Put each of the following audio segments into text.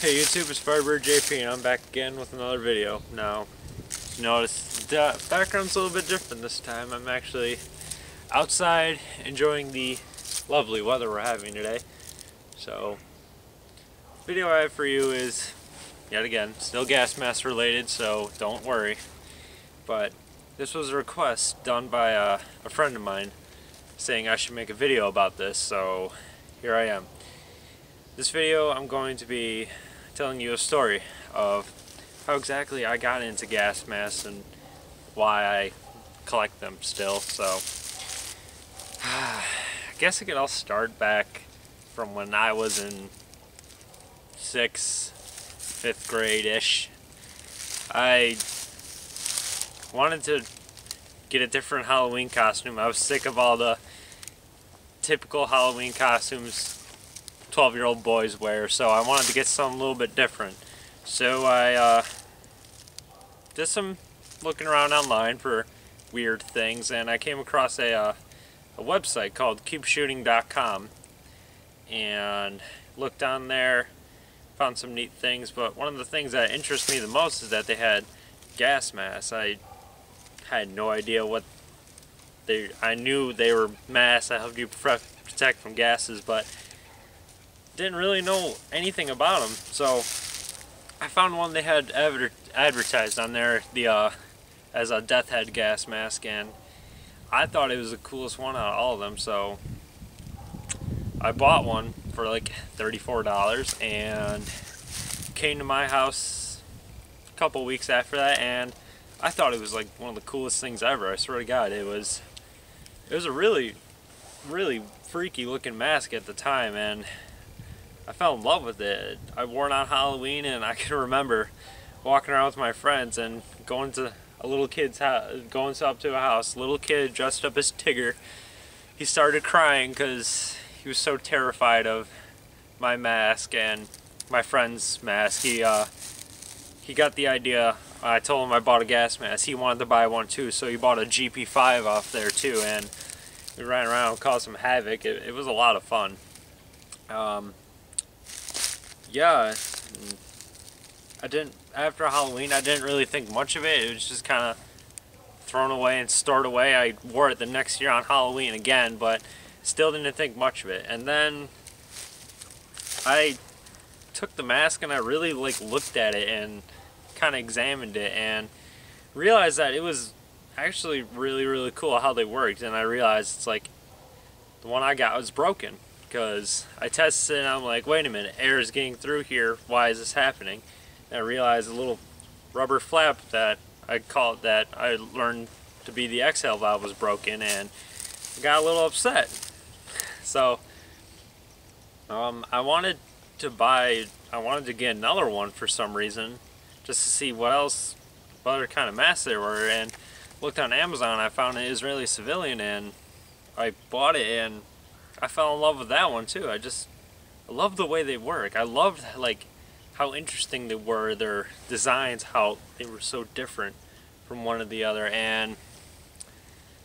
Hey YouTube, it's FirebirdJP and I'm back again with another video. Now, you notice the background's a little bit different this time. I'm actually outside enjoying the lovely weather we're having today. So, the video I have for you is, yet again, still gas mask related, so don't worry. But this was a request done by a friend of mine saying I should make a video about this, so here I am. This video I'm going to be telling you a story of how exactly I got into gas masks and why I collect them still. So I guess it could all start back from when I was in 5th grade-ish. I wanted to get a different Halloween costume. I was sick of all the typical Halloween costumes 12-year-old boys wear, so I wanted to get something a little bit different. So I did some looking around online for weird things, and I came across a website called cubeshooting.com and looked on there, found some neat things, but one of the things that interested me the most is that they had gas masks. I had no idea what I knew they were masks that helped you protect from gases, but didn't really know anything about them. So I found one they had advertised on there as a death head gas mask, and I thought it was the coolest one out of all of them, so I bought one for like $34 and came to my house a couple weeks after that, and I thought it was like one of the coolest things ever. I swear to God, it was a really freaky looking mask at the time, and I fell in love with it. I wore it on Halloween, and I can remember walking around with my friends and going to a little kid's house, going up to a house, little kid dressed up as Tigger. He started crying because he was so terrified of my mask and my friend's mask. He got the idea. I told him I bought a gas mask. He wanted to buy one too, so he bought a GP5 off there too, and we ran around and caused some havoc. It was a lot of fun. Yeah, after Halloween, I didn't really think much of it. It was just kind of thrown away and stored away. I wore it the next year on Halloween again, but still didn't think much of it. And then I took the mask and I really looked at it and kind of examined it and realized that it was actually really cool how they worked. And I realized it's like the one I got was broken, because I tested it and I'm like, wait a minute, air is getting through here, why is this happening? And I realized a little rubber flap that I learned to be the exhale valve was broken, and I got a little upset. So I wanted to get another one for some reason, just to see what other kind of masks there were, and looked on Amazon. I found an Israeli civilian and I bought it, and I fell in love with that one too. I love the way they work. I loved how interesting they were, their designs, how they were so different from one to the other, and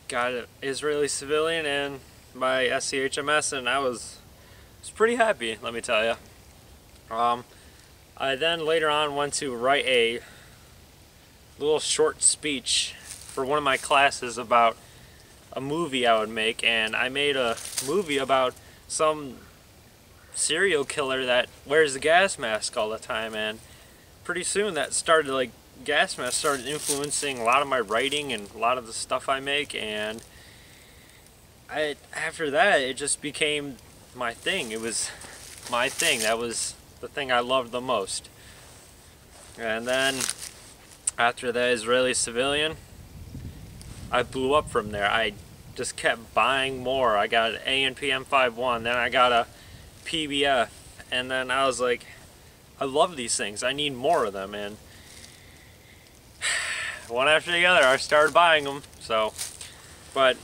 got an Israeli civilian and my SCHMS, and I was pretty happy, let me tell you. I then later on went to write a little short speech for one of my classes about a movie I would make, and I made a movie about some serial killer that wears a gas mask all the time, and pretty soon that started, gas masks started influencing a lot of my writing and a lot of the stuff I make, and after that it just became my thing. It was my thing. That was the thing I loved the most. And then after the Israeli civilian, I blew up from there. I just kept buying more. I got an A&P M51, then I got a PBF, and then I was like, I love these things. I need more of them, and one after the other I started buying them. But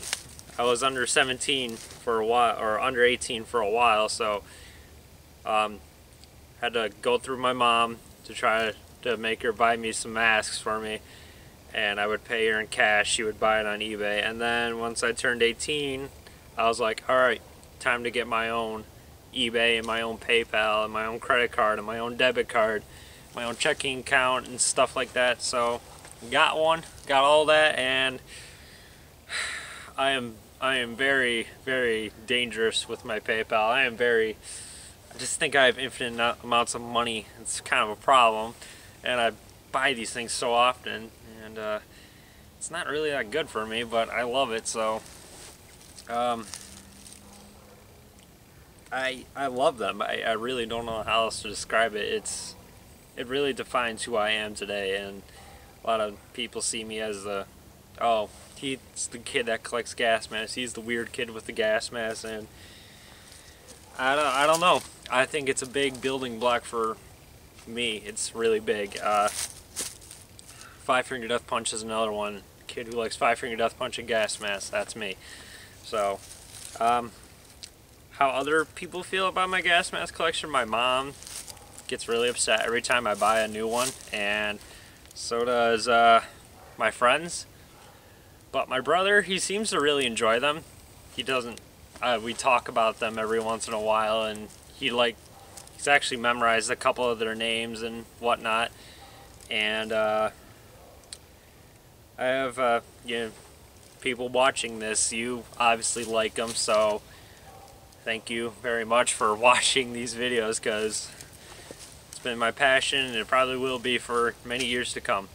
I was under 17 for a while, or under 18 for a while, so had to go through my mom to try to make her buy me some masks for me, and I would pay her in cash. She would buy it on eBay, and then once I turned 18, I was like, alright, time to get my own, eBay and my own PayPal and my own credit card and my own debit card, my own checking account and stuff like that. So got all that, and I am very, very dangerous with my PayPal. I just think I have infinite amounts of money. It's kind of a problem, and I buy these things so often, and it's not really that good for me, but I love it. So I love them. I really don't know how else to describe it. It really defines who I am today, and a lot of people see me as he's the kid that collects gas masks. He's the weird kid with the gas mask, and I don't know. I think it's a big building block for me. It's really big. Five Finger Death Punch is another one. Kid who likes Five Finger Death Punch and gas masks. That's me. So, how other people feel about my gas mask collection? My mom gets really upset every time I buy a new one, and so does my friends. But my brother, he seems to really enjoy them. He doesn't. We talk about them every once in a while, and he's actually memorized a couple of their names and whatnot. And I have people watching this. You obviously like them, so thank you very much for watching these videos, because it's been my passion, and it probably will be for many years to come.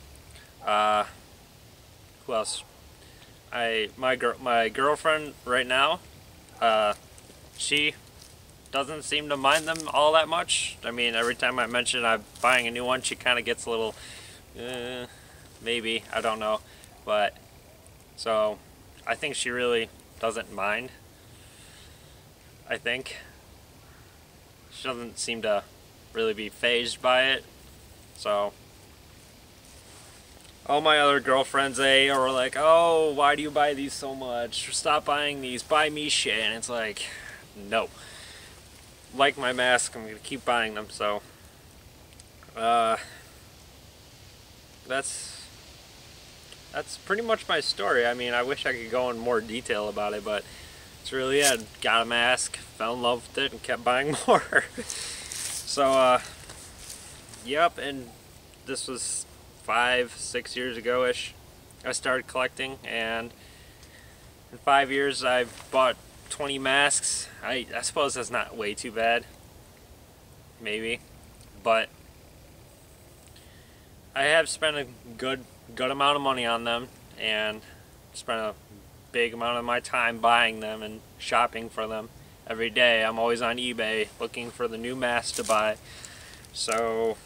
Who else? My girlfriend right now, she doesn't seem to mind them all that much. I mean, every time I mention I'm buying a new one, she kind of gets a little, maybe, I don't know. But, so, I think she really doesn't mind. I think. She doesn't seem to really be fazed by it. So, all my other girlfriends, they are like, oh, why do you buy these so much? Stop buying these, buy me shit. And it's like, no. Like my mask, I'm going to keep buying them. So, that's pretty much my story. I mean, I wish I could go in more detail about it, but it's really it. Got a mask, fell in love with it, and kept buying more. So, yep, and this was 5-6 years ago-ish. I started collecting, and in 5 years I've bought 20 masks. I suppose that's not way too bad. Maybe. But I have spent a good amount of money on them, and spent a big amount of my time buying them and shopping for them every day. I'm always on eBay looking for the new mask to buy. So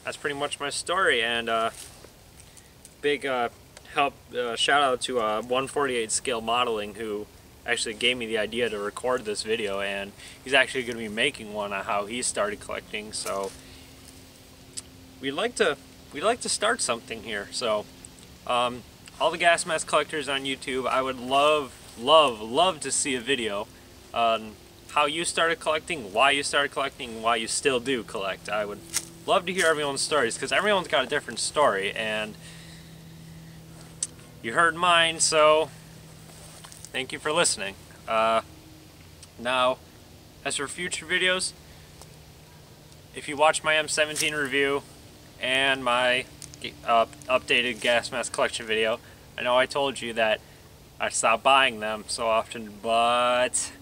that's pretty much my story, and big shout out to 148 Scale Modeling, who actually gave me the idea to record this video, and he's actually going to be making one on how he started collecting. So we'd like to start something here. So all the gas mask collectors on YouTube, I would love to see a video on how you started collecting, why you started collecting, and why you still do collect. I would love to hear everyone's stories, because everyone's got a different story, and you heard mine, so thank you for listening. Now, as for future videos, if you watch my M17 review and my updated gas mask collection video, I know I told you that I stopped buying them so often, but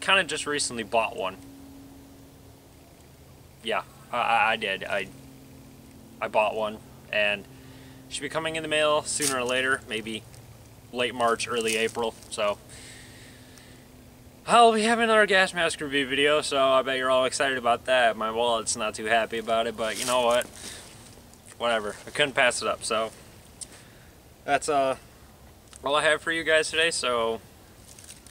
kind of just recently bought one. Yeah, I did. I bought one, and it should be coming in the mail sooner or later, maybe late March, early April. So I'll be having another gas mask review video, so I bet you're all excited about that. My wallet's not too happy about it, but you know what? Whatever. I couldn't pass it up. So that's all I have for you guys today. So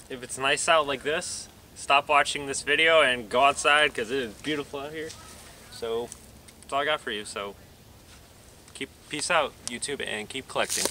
if it's nice out like this, stop watching this video and go outside, because it is beautiful out here. So that's all I got for you. So peace out, YouTube, and keep collecting.